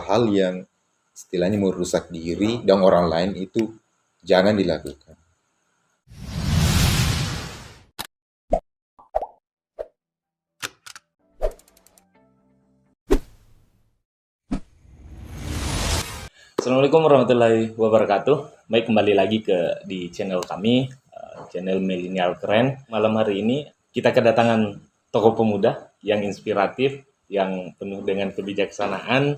hal-hal yang istilahnya merusak diri dan orang lain itu jangan dilakukan. Assalamualaikum warahmatullahi wabarakatuh. Baik, kembali lagi di channel kami, channel Milenial Keren. Malam hari ini kita kedatangan tokoh pemuda yang inspiratif, yang penuh dengan kebijaksanaan.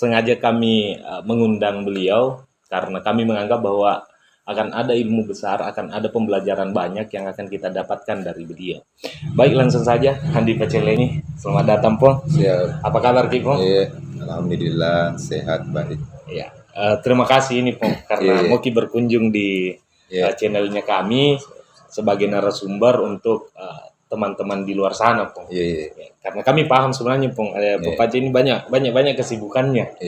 Sengaja kami mengundang beliau karena kami menganggap bahwa akan ada ilmu besar, akan ada pembelajaran banyak yang akan kita dapatkan dari beliau. Baik, langsung saja Handi Paceleni. Selamat datang, Pong. Siap. Apa kabar, Pong? Alhamdulillah sehat, baik. Ya, terima kasih ini Pong karena Moki berkunjung di channelnya kami sebagai narasumber untuk teman-teman di luar sana, Pong. Ya, karena kami paham sebenarnya, Pong, Bapak ini banyak kesibukannya.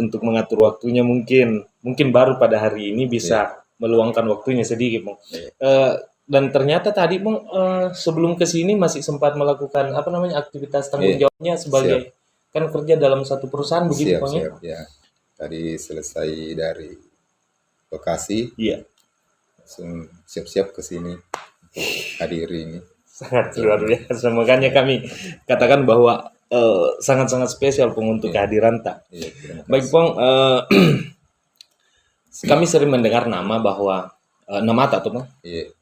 Untuk mengatur waktunya mungkin baru pada hari ini bisa meluangkan waktunya sedikit, Pong. Dan ternyata tadi, Pong, sebelum ke sini masih sempat melakukan aktivitas tanggung jawabnya sebagai kan kerja dalam satu perusahaan begitu, Pong, ya. Tadi selesai dari Bekasi, langsung siap-siap ke sini untuk hadiri ini. Sangat luar biasa, makanya kami katakan bahwa sangat-sangat spesial, Pong, untuk kehadiran tak. Baik, Pong, kami sering mendengar nama bahwa nama tak tuh, Pong,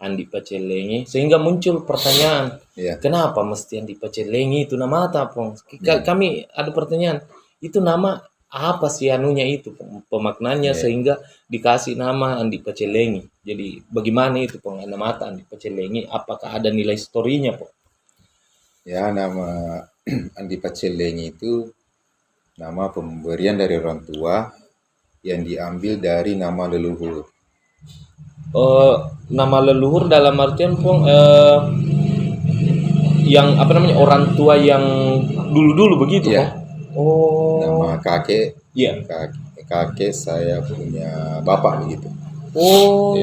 Andi Paceleni, sehingga muncul pertanyaan, kenapa mesti Andi Paceleni itu nama tak, Pong? Kami ada pertanyaan, itu nama apa sih anunya itu, pemaknanya sehingga dikasih nama Andi Paceleni. Jadi bagaimana itu, Pong, nama Andi Paceleni? Apakah ada nilai historinya, Pong? Ya, nama Andi Paceleni itu nama pemberian dari orang tua yang diambil dari nama leluhur. Nama leluhur dalam artian, Pong, yang orang tua yang dulu begitu, Pong? Nama kakek, kakek saya punya bapak begitu.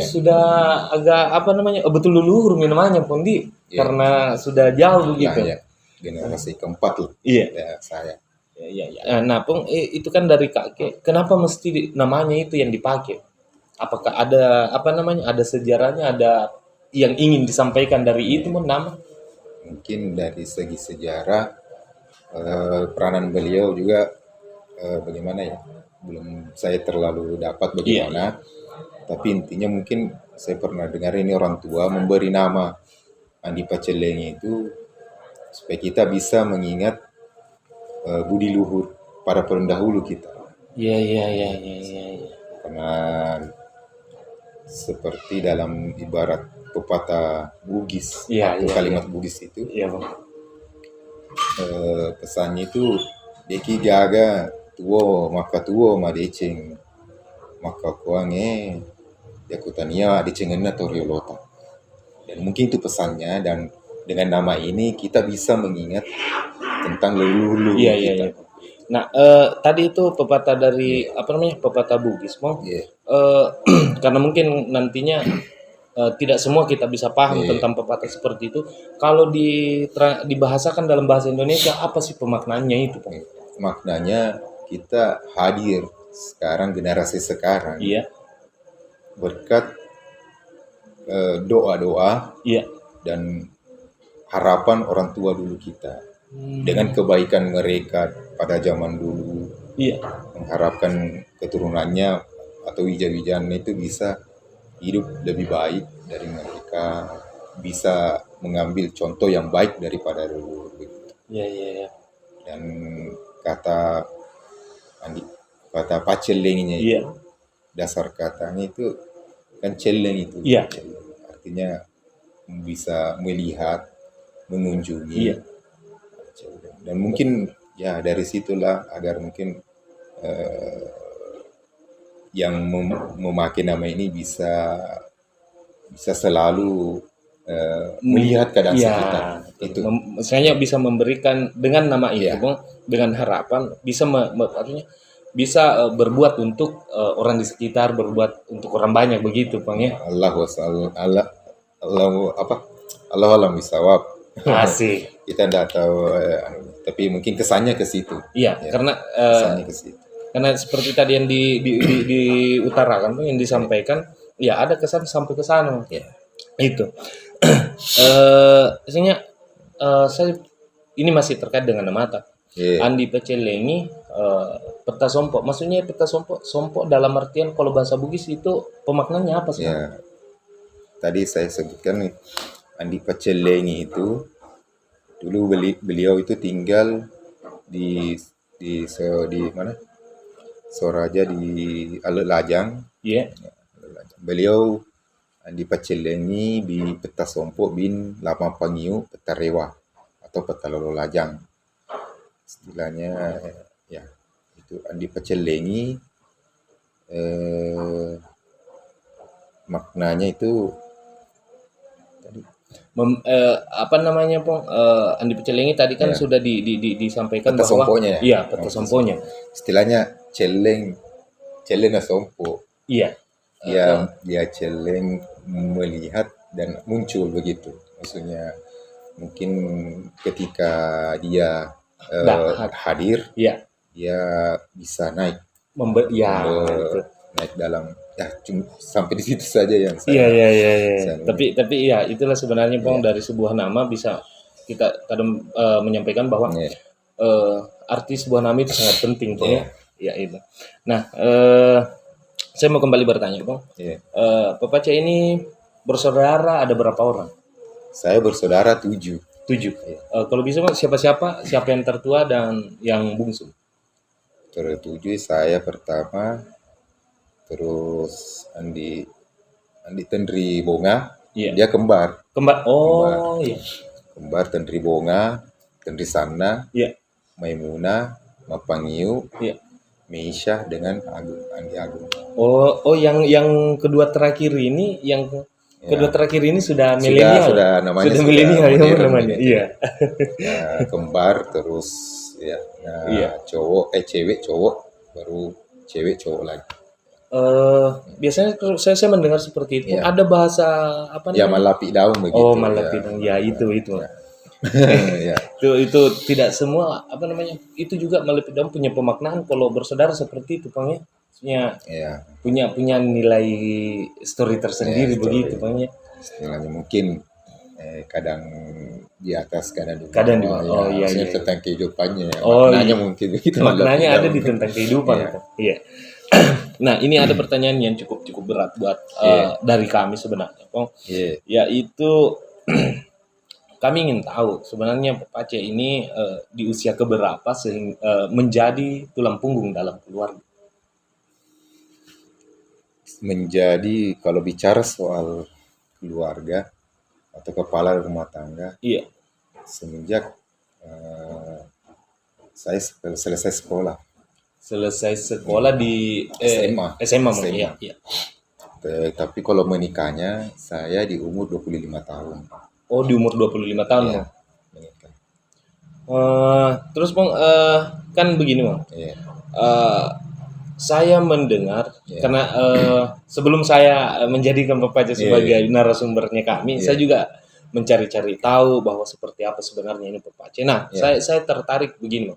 Sudah agak betul leluhur namanya, Pong, karena sudah jauh begitu. Generasi keempat loh. Saya. Nah, Pong, itu kan dari kakek. Kenapa mesti namanya itu yang dipakai? Apakah ada ada sejarahnya, ada yang ingin disampaikan dari itu, Pong, nama? Mungkin dari segi sejarah peranan beliau juga bagaimana ya, belum saya terlalu dapat bagaimana, tapi intinya mungkin saya pernah dengar ini orang tua memberi nama Andi Paceleni itu supaya kita bisa mengingat budi luhur para pendahulu kita. Karena seperti dalam ibarat pepatah Bugis, kalimat Bugis itu, pesannya itu deki jaga tuo maka tuo madeceng maka kuange yakutania adecengena toriolota. Dan mungkin itu pesannya, dan dengan nama ini kita bisa mengingat tentang leluhur kita. Nah, tadi itu pepatah dari pepatah Bugis, Pong. Karena mungkin nantinya tidak semua kita bisa paham tentang pepatah seperti itu. Kalau dibahasakan dalam bahasa Indonesia, apa sih pemaknaannya itu, Pong? Maknanya kita hadir sekarang, generasi sekarang, berkat doa-doa dan harapan orang tua dulu kita. Dengan kebaikan mereka pada zaman dulu, mengharapkan keturunannya atau wija-wijannya itu bisa hidup lebih baik dari mereka, bisa mengambil contoh yang baik daripada dulu. Dan kata Pacelengnya itu, dasar katanya itu kan celeng itu, artinya bisa melihat, mengunjungi, dan mungkin dari situlah agar mungkin yang memakai nama ini bisa selalu melihat keadaan sekitar itu. Misalnya bisa memberikan dengan nama itu, Bang, dengan harapan bisa artinya bisa berbuat untuk orang di sekitar, berbuat untuk orang banyak begitu, Bang, ya. Allah alam bisawab. Asik. Kita tidak tahu tapi mungkin kesannya ke situ. Iya, Ya, karena kesannya ke situ. karena seperti tadi yang diutarakan tuh yang disampaikan, ya ada kesan sampai ke sana. Ya. Itu. Isinya saya ini masih terkait dengan mata. Ya. Andi Pecelengi peta sompok. Maksudnya peta sompok dalam artian kalau bahasa Bugis itu pemaknanya apa sih? Ya. Tadi saya sebutkan nih, Andi Pecelengi itu dulu beliau itu tinggal di mana? Soraja di Alelajang. Iya. Beliau Andi Pecelengi di peta sompok bin Lama Pangiu peta rewa atau peta lololajang. Istilahnya ya itu Andi Pecelengi, maknanya itu tadi apa namanya Pong, Andi Pecelengi tadi kan Ya. sudah disampaikan peta bahwa somponya ya. iya peta somponya. Istilahnya celeng na sompo. Iya. Dia celeng melihat dan muncul begitu. Maksudnya mungkin ketika dia hadir, Iya. dia bisa naik naik dalam sampai di situ saja yang saya. Iya. Tapi ya itulah sebenarnya Pong, dari sebuah nama bisa kita kadang menyampaikan bahwa arti sebuah nama itu sangat penting Pong. Ya itu. Nah, saya mau kembali bertanya Pong. Pepace ini bersaudara ada berapa orang? Saya bersaudara 7. Kalau bisa Bang, siapa yang tertua dan yang bungsu? Tertuju saya pertama, terus Andi Tendri Bonga. Dia kembar. Oh iya. Kembar Tendri Bonga, Tendri Sana, Iya. Maimuna, Mapangiu, Iya. Meisha dengan Andi Agung. Oh yang kedua terakhir ini sudah milenial. Sudah namanya sudah milenial ya namanya. Iya. Ya, kembar terus ya. Nah, cewek cowok baru cewek cowok lagi. Biasanya kalau saya mendengar seperti itu ada bahasa apa namanya? Ya malapi daun begitu. Oh, malapi daun. Ya itu. Ya. itu tidak semua apa namanya? Itu juga malapi daun punya pemaknaan kalau bersaudara seperti itu, Bang ya. Punya nilai story tersendiri begitu, Bang ya. Istilahnya mungkin kadang di atas kadang di bawah. Oh iya. Tentang kehidupannya. Maknanya mungkin begitu. Maknanya ada di tentang kehidupan. Iya. Nah, ini ada pertanyaan yang cukup berat buat dari kami sebenarnya, Pong. Yaitu kami ingin tahu sebenarnya Pepace ini di usia keberapa sehingga menjadi tulang punggung dalam keluarga. Menjadi kalau bicara soal keluarga atau kepala rumah tangga. Iya. Semenjak saya selesai sekolah. Di SMA. Iya. Tapi kalau menikahnya saya di umur 25 tahun. Oh, di umur 25 tahun. Iya. Menikah. Terus Bang, kan begini Bang. Saya mendengar karena sebelum saya menjadikan Pepace sebagai narasumbernya kami, saya juga mencari-cari tahu bahwa seperti apa sebenarnya ini Pepace. Nah, saya tertarik begini,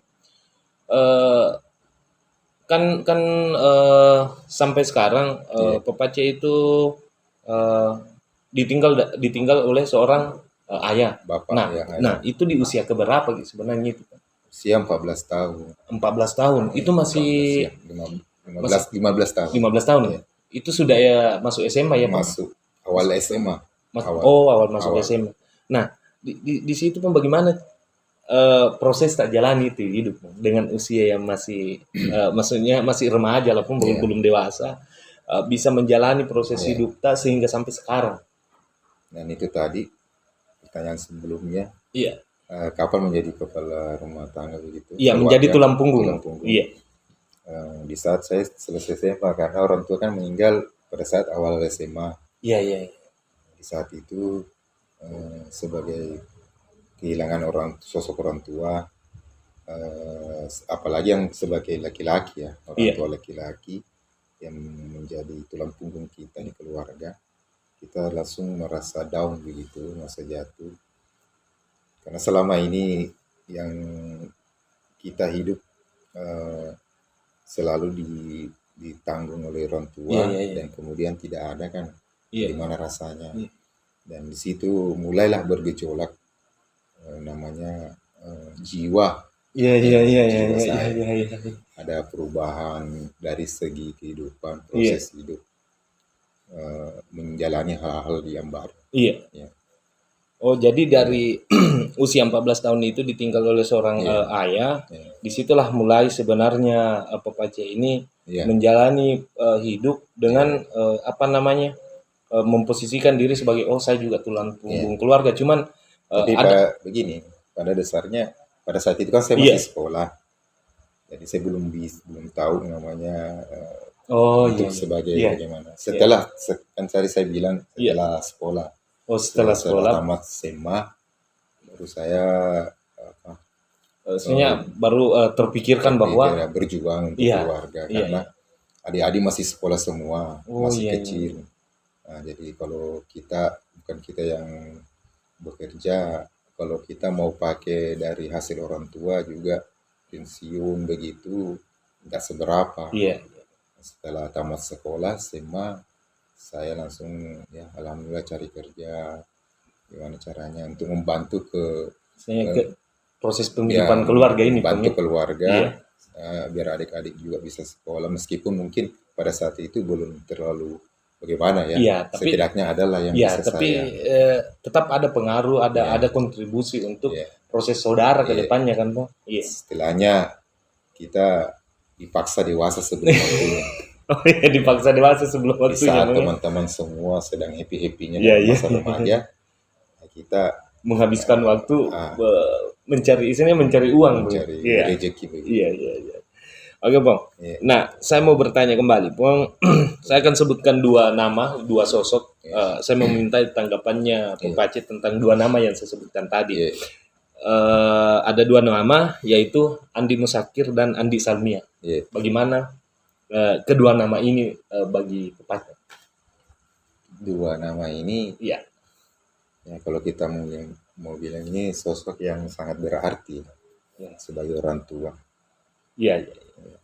kan sampai sekarang Pepace itu ditinggal oleh seorang ayah, bapak. Nah itu di usia keberapa sebenarnya itu? Usia 14 tahun. 14 tahun. Itu masih 15 tahun. 15 tahun ya. Itu sudah ya masuk SMA ya, Pak? Masuk awal SMA. Awal masuk SMA. Nah, di situ Pak bagaimana proses tak jalani itu hidup dengan usia yang masih maksudnya masih remaja lah pun belum dewasa, bisa menjalani proses hidup tak sehingga sampai sekarang. Dan itu tadi pertanyaan sebelumnya. Iya. Kapan menjadi kepala rumah tangga begitu? Iya, menjadi tulang punggung. Iya. Di saat saya selesai SMA karena orang tua kan meninggal pada saat awal SMA. Iya. Di saat itu sebagai kehilangan sosok orang tua, apalagi yang sebagai laki-laki ya, orang tua laki-laki yang menjadi tulang punggung kita di keluarga, kita langsung merasa down begitu, merasa jatuh. Karena selama ini yang kita hidup selalu ditanggung oleh orang tua, dan kemudian tidak ada kan, gimana rasanya. Dan di situ mulailah bergejolak namanya jiwa. Jiwa saya. Ada perubahan dari segi kehidupan, proses hidup, menjalani hal-hal yang baru. Ya. Oh, jadi dari usia 14 tahun itu ditinggal oleh seorang ayah. Disitulah mulai sebenarnya Papa C ini menjalani hidup dengan memposisikan diri sebagai saya juga tulang punggung keluarga. Cuman tapi begini, pada dasarnya pada saat itu kan saya masih sekolah, jadi saya belum tahu namanya sebagai bagaimana. Setelah kan tadi saya bilang setelah sekolah. Setelah tamat SMA baru saya baru terpikirkan bahwa berjuang untuk keluarga, karena adik-adik masih sekolah semua, masih kecil. Nah, jadi kalau bukan kita yang bekerja, kalau kita mau pakai dari hasil orang tua juga pensiun begitu nggak seberapa. Setelah tamat sekolah SMA, saya langsung alhamdulillah cari kerja, gimana caranya untuk membantu ke proses penghidupan keluarga ini, bantu keluarga, biar adik-adik juga bisa sekolah, meskipun mungkin pada saat itu belum terlalu bagaimana tapi setidaknya adalah yang bisa tetap ada pengaruh, ada kontribusi untuk proses saudara ke depannya kan, Bang. Istilahnya kita dipaksa dewasa sebelum waktunya. Dipaksa dewasa sebelum waktunya. Di saat teman-teman semua sedang happy-happynya masa remaja, kita menghabiskan waktu mencari uang, mencari rezeki begitu. Oke, Bang. Nah, saya mau bertanya kembali, Bang. Saya akan sebutkan dua nama, 2 sosok. Saya meminta tanggapannya Pak Aceh tentang 2 nama yang saya sebutkan tadi. Ada 2 nama, yaitu Andi Musakir dan Andi Salmia. Bagaimana kedua nama ini bagi Pak Aceh? 2 nama ini, kalau kita mau bilang ini sosok yang sangat berarti sebagai orang tua.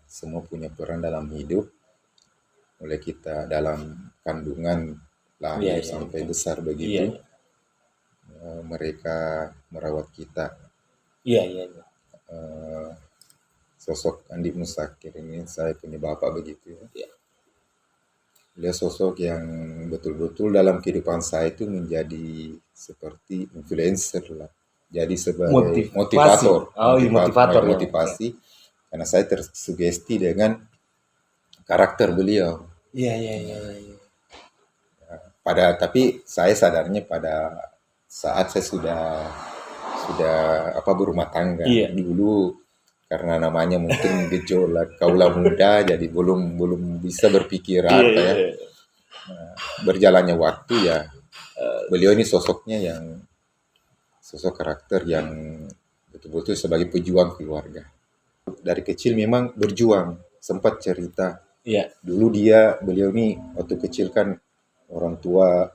Semua punya peran dalam hidup, mulai kita dalam kandungan lahir sampai besar begitu. Mereka merawat kita. Sosok Andi Musakir ini, saya punya bapak begitu. Dia sosok yang betul-betul dalam kehidupan saya itu menjadi seperti influencer lah. Jadi sebagai motivator. Motivasi. Karena saya tersugesti dengan karakter beliau. Tapi saya sadarnya pada saat saya sudah berumah tangga. Dulu karena namanya mungkin gejolak kaula muda, jadi belum bisa berpikir berjalannya waktu beliau ini sosoknya sosok karakter yang betul-betul sebagai pejuang keluarga. Dari kecil memang berjuang, sempat cerita. Dulu beliau ini waktu kecil kan orang tua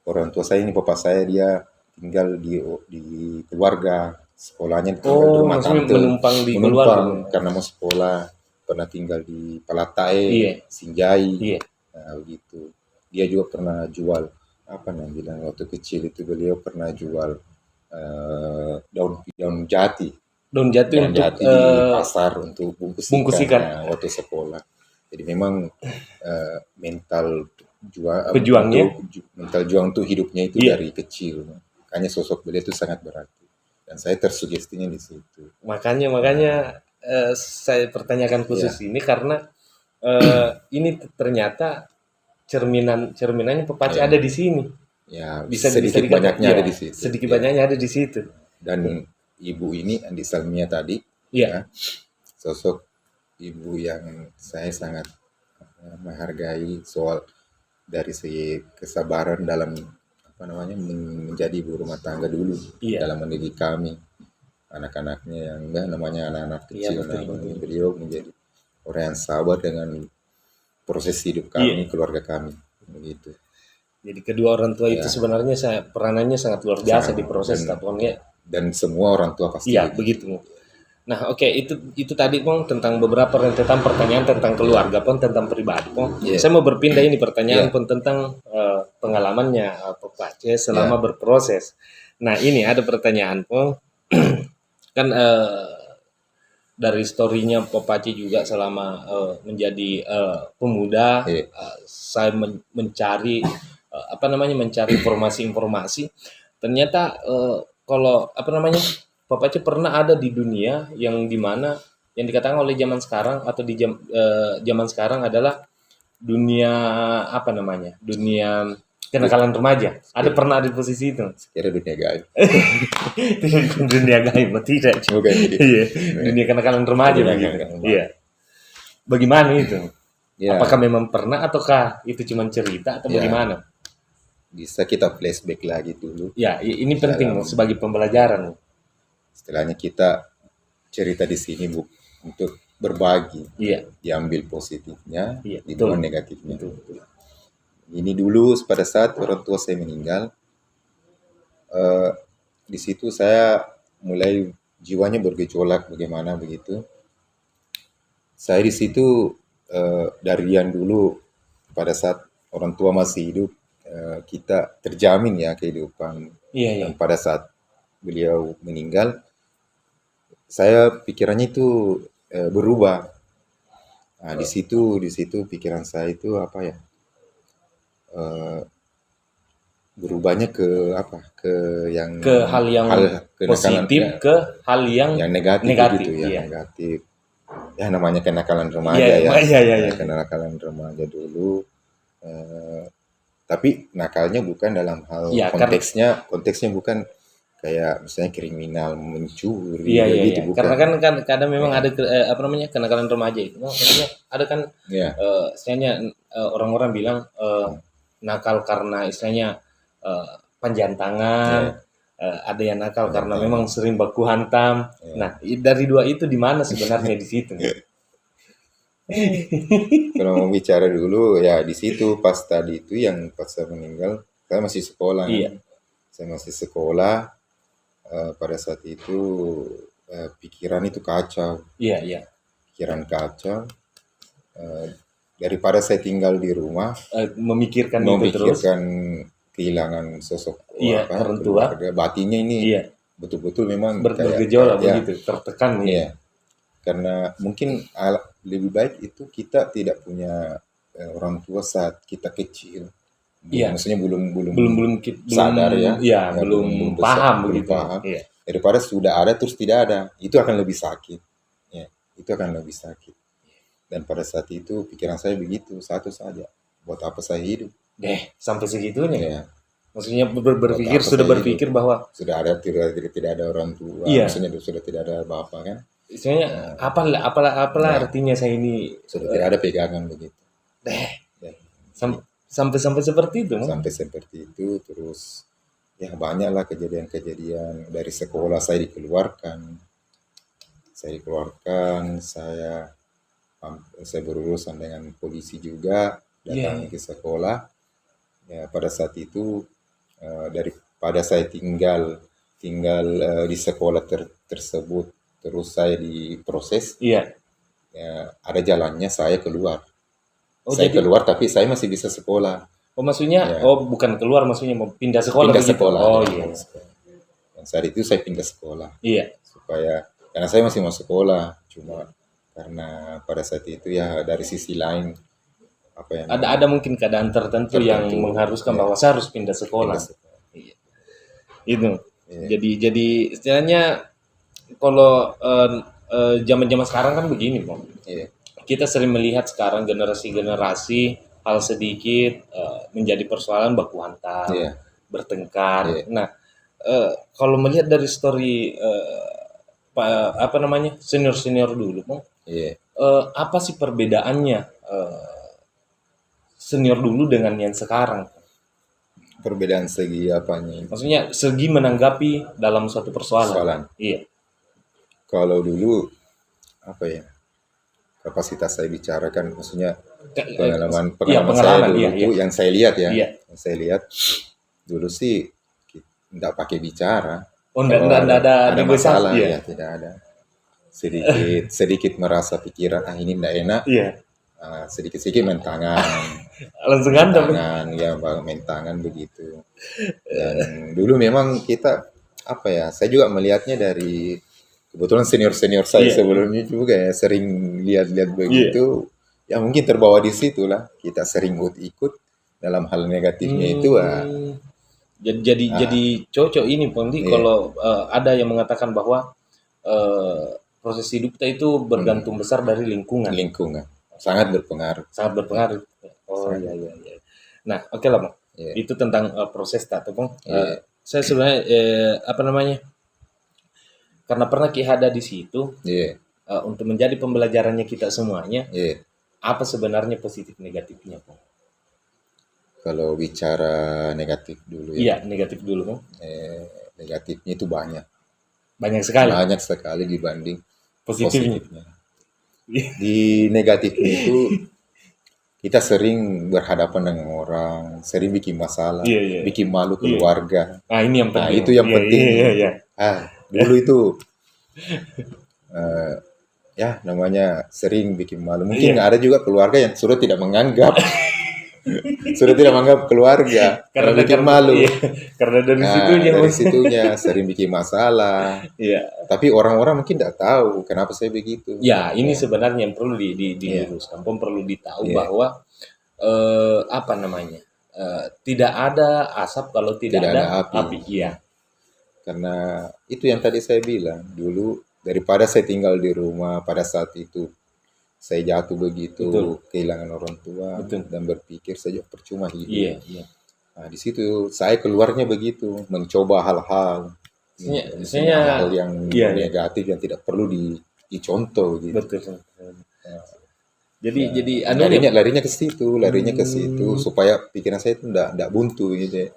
orang tua saya ini, papa saya, dia tinggal di keluarga, sekolahnya tinggal di rumah tante, menumpang karena mau sekolah, pernah tinggal di Palatae, Sinjai, begitu. Dia juga pernah jual waktu kecil itu beliau pernah jual daun jati. Daun jati di pasar untuk bungkus ikan waktu sekolah. Jadi memang mental juang untuk hidupnya itu dari kecil. Makanya sosok beliau itu sangat berarti. Dan saya tersugestinya di situ. Makanya saya pertanyakan khusus ini karena ini ternyata cerminannya Pak Aceh ada di sini. Bisa sedikit banyaknya ada di situ. Sedikit banyaknya ada di situ. Dan ibu ini, Andi Salmia tadi, sosok ibu yang saya sangat menghargai soal dari segi kesabaran dalam menjadi ibu rumah tangga dulu, dalam mendidik kami, anak-anaknya yang anak-anak kecil. Beliau menjadi orang yang sabar dengan proses hidup kami, keluarga kami, begitu. Jadi kedua orang tua itu sebenarnya peranannya sangat luar biasa di proses tapuannya. dan semua orang tua pasti Iya, begitu. Nah, oke, itu tadi Pong tentang beberapa rentetan pertanyaan tentang keluarga pun tentang pribadi Pong. Saya mau berpindah ini pertanyaan pun tentang pengalamannya Pak Pace selama berproses. Nah, ini ada pertanyaan Pong. Kan dari story-nya Pak Pace juga selama menjadi pemuda, saya mencari mencari informasi-informasi. Ternyata kalau Pak Pace pernah ada di dunia yang dimana yang dikatakan oleh zaman sekarang atau di zaman sekarang adalah dunia dunia kenakalan remaja. Ada pernah di posisi itu? Sekira dunia gaib. Dunia gaib, tidak. Iya, dunia kenakalan remaja begitu. Iya. Bagaimana itu? Ya. Apakah memang pernah ataukah itu cuma cerita atau bagaimana? Bisa kita flashback lagi dulu. Ya, ini penting sebagai pembelajaran. Istilahnya kita cerita di sini untuk berbagi, diambil positifnya, dibuang negatifnya. Betul. Ini dulu pada saat orang tua saya meninggal, di situ saya mulai jiwanya bergejolak bagaimana begitu. Saya di situ dari yang dulu pada saat orang tua masih hidup, kita terjamin ya kehidupan. Dan pada saat beliau meninggal, saya pikirannya itu berubah. Nah, di situ pikiran saya itu berubahnya ke hal yang positif ke hal yang negatif gitu ya. Negatif. Ya namanya kenakalan remaja kenakalan remaja dulu. Tapi nakalnya bukan dalam hal konteksnya bukan kayak misalnya kriminal, mencuri gitu, bukan. Karena kan kadang memang ada kenakalan remaja itu. Maksudnya ada kan istilahnya orang-orang bilang nakal karena istilahnya panjantangan, ada yang nakal karena memang sering baku hantam. Nah, dari dua itu di mana sebenarnya di situ? Kalau mau bicara dulu ya di situ pas tadi itu yang pas saya meninggal, saya masih sekolah. Saya masih sekolah. Pada saat itu pikiran itu kacau. Pikiran kacau. Daripada saya tinggal di rumah, memikirkan kehilangan sosok orang tua, batinnya ini betul-betul memang bergejolak begitu, tertekan. Karena mungkin lebih baik itu kita tidak punya orang tua saat kita kecil. Maksudnya belum sadar belum paham begitu. Daripada sudah ada terus tidak ada, itu akan lebih sakit. Itu akan lebih sakit. Dan pada saat itu pikiran saya begitu, satu saja, buat apa saya hidup? Sampai segitunya. Maksudnya berpikir bahwa sudah ada tidak ada orang tua, maksudnya sudah tidak ada bapak kan? Istilahnya apalah artinya saya ini sudah tidak ada pegangan begitu. Sampai seperti itu. Sampai seperti itu, terus ya banyaklah kejadian-kejadian. Dari sekolah saya dikeluarkan. Saya berurusan dengan polisi juga, datang ke sekolah. Ya, pada saat itu daripada saya tinggal di sekolah tersebut, terus saya diproses. Ya, ada jalannya saya keluar. Keluar tapi saya masih bisa sekolah. Maksudnya bukan keluar, maksudnya mau pindah sekolah. Saat itu saya pindah sekolah. Supaya karena saya masih mau sekolah, cuma karena pada saat itu ya dari sisi lain ada mungkin keadaan tertentu yang mengharuskan bahwa saya harus pindah sekolah. Itu. Jadi istilahnya kalau zaman-zaman sekarang kan begini, Bang. Kita sering melihat sekarang generasi-generasi hal sedikit menjadi persoalan baku hantam, bertengkar. Nah, kalau melihat dari story senior dulu, Bang, apa sih perbedaannya senior dulu dengan yang sekarang? Perbedaan segi apanya? Maksudnya segi menanggapi dalam suatu persoalan. Kalau dulu kapasitas saya bicara kan, maksudnya pengalaman saya dulu itu yang saya lihat ya. Yang saya lihat dulu sih tidak pakai bicara, Oh, Kalau enggak ada masalah negosiasi ya tidak ada. Sedikit merasa pikiran ini tidak enak, Iya. sedikit-sedikit main tangan, Langsung main hantam. tangan ya main tangan begitu. Dan dulu memang kita apa ya? Saya juga melihatnya dari kebetulan senior saya Iya. sebelumnya juga ya sering lihat-lihat begitu. Ya mungkin terbawa di situ lah. Kita sering ikut dalam hal negatifnya itu. Jadi cocok ini Pondi Iya. kalau ada yang mengatakan bahwa proses hidup kita itu bergantung besar dari lingkungan. Lingkungan sangat berpengaruh. Sangat berpengaruh. Oh Sangat. iya. Nah, oke lah, Bang. Iya. Itu tentang proses tak, Bang. Iya. Saya sebenarnya apa namanya? Karena pernah ada di situ. Iya. Untuk menjadi pembelajarannya kita semuanya. Iya. Apa sebenarnya positif negatifnya, Bang? Kalau bicara negatif dulu ya. Iya, negatif dulu, Bang. Negatifnya itu banyak. Banyak sekali. Banyak sekali dibanding positifnya. Di negatifnya itu kita sering berhadapan dengan orang, sering bikin masalah, bikin malu keluarga. Nah, ini yang penting. Nah, itu yang penting. Iya. Dulu itu ya namanya sering bikin malu. Mungkin ada juga keluarga yang sudah tidak menganggap. Sudah tidak menganggap keluarga karena bikin malu. Iya. Karena dari situnya sering bikin masalah. Iya. Tapi orang-orang mungkin tidak tahu kenapa saya begitu. Ya, ini sebenarnya yang perlu diluruskan. Perlu ditahu bahwa apa namanya? Tidak ada asap kalau tidak ada api. Iya. Karena itu yang tadi saya bilang dulu, daripada saya tinggal di rumah pada saat itu saya jatuh begitu, kehilangan orang tua, dan berpikir saja percuma hidup. Iya. Nah, di situ saya keluarnya begitu, mencoba hal-hal yang negatif yang tidak perlu dicontoh gitu. Betul. Jadi larinya ke situ supaya pikiran saya itu enggak buntu gitu ya.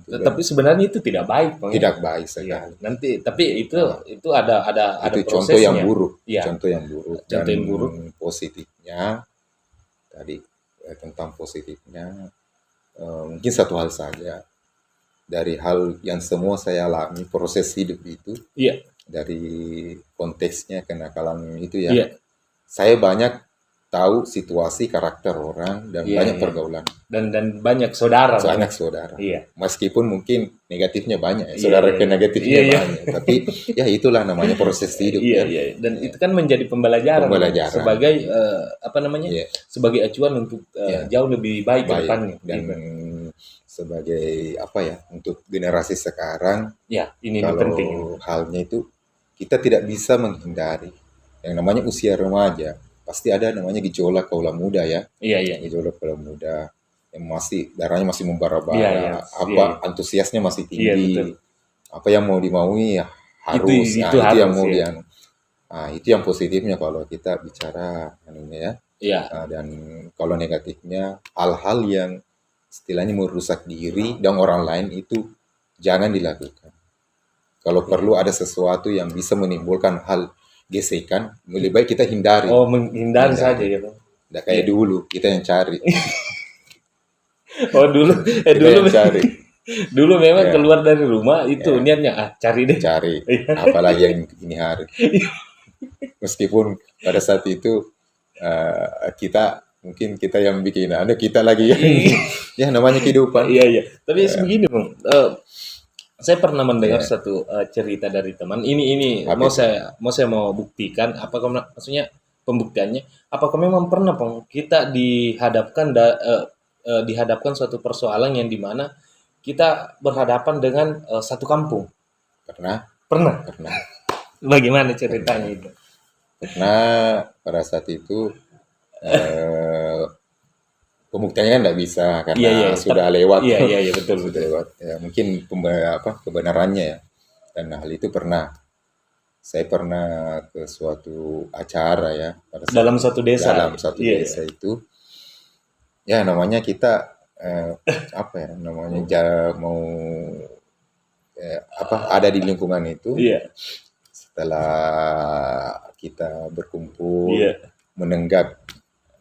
Tapi sebenarnya itu tidak baik, Bang. Tidak baik sekali. Nanti tapi itu ada itu contoh yang buruk. Ya. Contoh yang buruk. Contoh yang buruk. Positifnya tadi tentang positifnya mungkin satu hal saja dari hal yang semua saya alami proses hidup itu. Iya. Dari konteksnya kenakalan itu ya. Iya. Saya banyak tahu situasi karakter orang dan banyak pergaulan dan banyak saudara. Iya. Meskipun mungkin negatifnya banyak, saudara ke negatifnya banyak, tapi ya itulah namanya proses hidup. Iya. Dan itu kan menjadi pembelajaran. Sebagai apa namanya? Sebagai acuan untuk jauh lebih baik ke depannya. Dan sebagai apa ya? Untuk generasi sekarang. Ya, ini kalau penting. Halnya itu kita tidak bisa menghindari yang namanya usia remaja. Pasti ada namanya gejolak kaula muda ya. Iya. Gejolak kaula muda yang darahnya masih membara-bara, antusiasnya masih tinggi. Betul. Apa yang mau dimaui ya harus. Itu yang mau itu yang positifnya kalau kita bicara ya. Iya. Dan kalau negatifnya hal-hal yang istilahnya merusak diri dan orang lain itu jangan dilakukan. Kalau perlu ada sesuatu yang bisa menimbulkan hal gesekan, lebih baik kita hindari. Oh, menghindari saja ya, Bang. Nggak kayak dulu, kita yang cari. Dulu yang cari. Dulu memang keluar dari rumah itu niatnya cari deh. Cari. Apalagi yang ini hari. Meskipun pada saat itu kita yang bikin, kita lagi ya namanya kehidupan. Iya. Tapi begini, Bang. Saya pernah mendengar satu cerita dari teman. Ini mau buktikan apakah maksudnya pembuktiannya apakah memang pernah, Bang, kita dihadapkan suatu persoalan yang dimana kita berhadapan dengan satu kampung. Pernah. Bagaimana ceritanya itu? Karena pada saat itu pembuktiannya kan tidak bisa karena sudah lewat. Iya, betul. Sudah lewat. Ya, mungkin kebenarannya ya. Dan hal itu saya pernah ke suatu acara ya. Dalam satu desa. Desa itu. Ya namanya kita mau ada di lingkungan itu. Iya. Setelah kita berkumpul, menenggak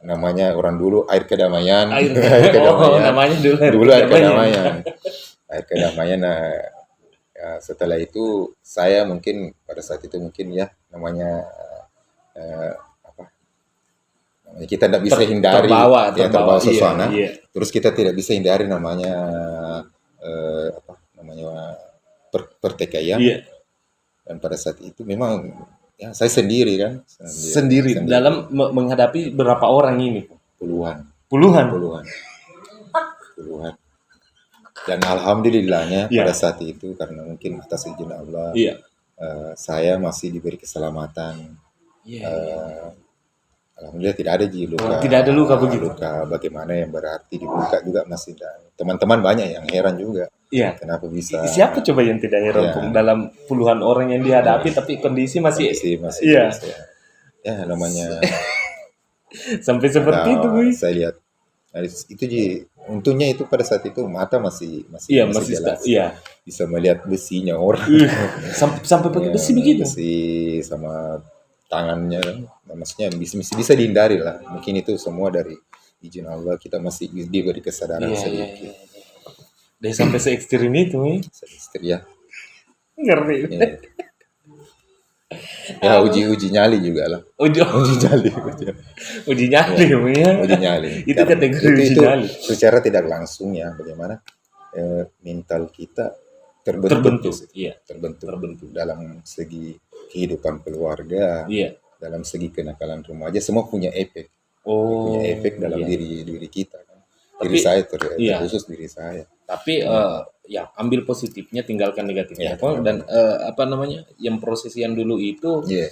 namanya orang dulu air kedamaian. Namanya dulu air kedamaian. Air kedamaian Ya, setelah itu saya mungkin pada saat itu mungkin ya namanya eh, apa namanya kita tidak bisa hindari ya terbawa, terbawa iya, suasana. iya, Terus kita tidak bisa hindari namanya apa namanya pertikaian. iya. Dan pada saat itu memang ya saya sendiri kan Sendiri dalam menghadapi berapa orang ini? puluhan Puluhan. puluhan puluhan. Dan alhamdulillahnya pada Iya, saat itu karena mungkin atas izin Allah iya, saya masih diberi keselamatan. iya, iya. Eh, Alhamdulillah tidak ada luka. Tidak ada luka begitu. Luka bagaimana yang berarti dibuka juga masih ada. Teman-teman banyak yang heran juga. Iya. Kenapa bisa? Siapa coba yang tidak heran Iya. Pung, dalam puluhan orang yang dihadapi tapi kondisi masih Masih iya. terus, ya. Ya namanya Sampai seperti itu, Bu. saya lihat. Nah, itu untungnya itu pada saat itu mata masih Iya, masih masih jelas. iya. Bisa melihat besinya orang. Sampai pakai Ya, besi begitu. besi sama tangannya, nah, maksudnya bisa dihindari lah. Mungkin itu semua dari izin Allah, kita masih diberi kesadaran Iya, iya, sedikit. iya. Dia sampai se ekstrim itu, Mi. Istri ya. Ngeri. Ya, ya uji nyali juga lah. Uji nyali. uji nyali, Mi, ya. Uji nyali. Itu Karena kategori uji itu nyali. secara tidak langsung ya, bagaimana mental kita Terbentuk. terbentuk, Iya, terbentuk dalam segi kehidupan keluarga, iya. dalam segi kenakalan remaja, semua punya efek. Oh, Punya efek dalam iya. diri kita kan. Tapi, Diri saya iya. terkhusus diri saya. Tapi ya ambil positifnya, tinggalkan negatifnya. Iya, Dan apa namanya? Yang proses yang dulu itu Iya.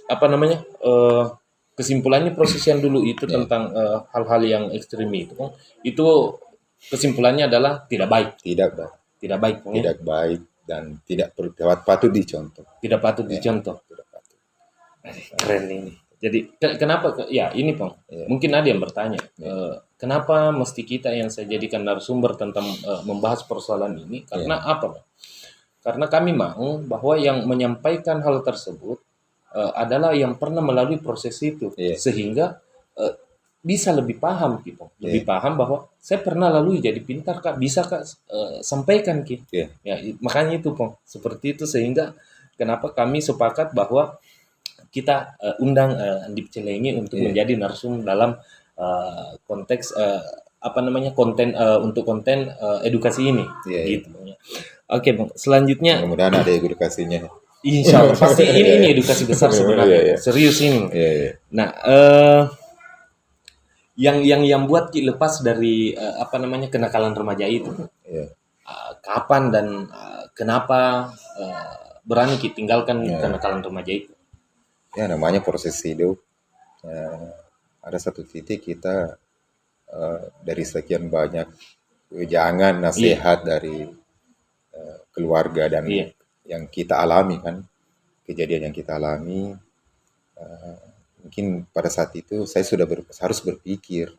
apa namanya? Kesimpulannya proses yang dulu itu Iya. tentang hal-hal yang ekstrim itu kesimpulannya adalah tidak baik. Tidak baik. Tidak baik dan tidak patut dicontoh. Tidak patut dicontoh. Tidak patut. Keren ini. Jadi kenapa ya ini Pong? Iya. Mungkin ada yang bertanya, kenapa mesti kita yang saya jadikan narasumber tentang membahas persoalan ini? Karena apa, Bang? Karena kami mau bahwa yang menyampaikan hal tersebut adalah yang pernah melalui proses itu, sehingga bisa lebih paham gitu, lebih paham bahwa saya pernah lalui jadi pintar Kak, bisa Kak sampaikan gitu. Ya makanya itu Pong, seperti itu sehingga kenapa kami sepakat bahwa kita undang Andi Celengi untuk menjadi narsum dalam konteks apa namanya konten untuk konten edukasi ini, gitu. Oke, Bang. Selanjutnya. Mudah-mudahan ada edukasinya. Insya Allah pasti ini edukasi besar sebenarnya, serius ini. Nah, yang buat Ki lepas dari apa namanya kenakalan remaja itu, kapan dan kenapa berani Ki tinggalkan kenakalan remaja itu? Ya namanya proses hidup. Ada satu titik kita dari sekian banyak wejangan nasihat dari keluarga dan yang kita alami kan, kejadian yang kita alami, mungkin pada saat itu saya sudah harus berpikir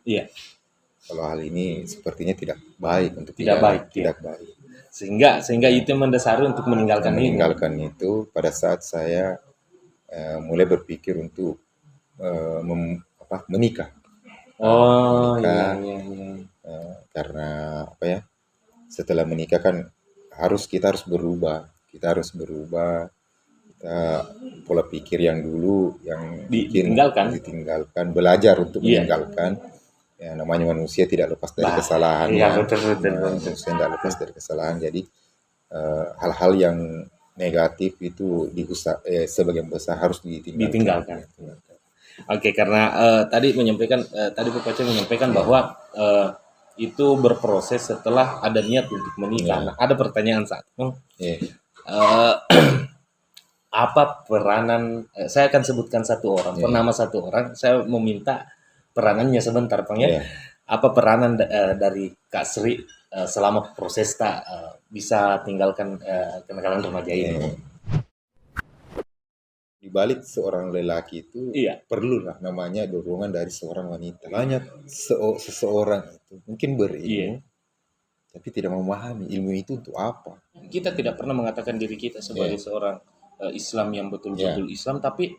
kalau hal ini sepertinya tidak baik untuk tidak baik. Sehingga itu mendasari untuk meninggalkan itu pada saat saya mulai berpikir untuk menikah. Karena apa ya? Setelah menikah kan kita harus berubah. Kita pola pikir yang dulu yang ditinggalkan, belajar untuk meninggalkan. Ya, namanya manusia tidak lepas dari kesalahan. Betul. Manusia tidak lepas dari kesalahan. Jadi hal-hal yang negatif itu sebagian besar harus ditinggalkan. Oke, karena tadi Pak Pace menyampaikan bahwa itu berproses setelah ada niat untuk menikah. Nah, ada pertanyaan saat apa peranan? Saya akan sebutkan satu orang, nama satu orang. Saya meminta peranannya sebentar, Bang ya. Apa peranan dari Kak Sri selama proses bisa tinggalkan kenakalan remaja ini? Di balik seorang lelaki itu perlulah namanya dorongan dari seorang wanita. Banyak seseorang itu mungkin berilmu, tapi tidak memahami ilmu itu untuk apa. Kita tidak pernah mengatakan diri kita sebagai seorang Islam yang betul-betul Islam, tapi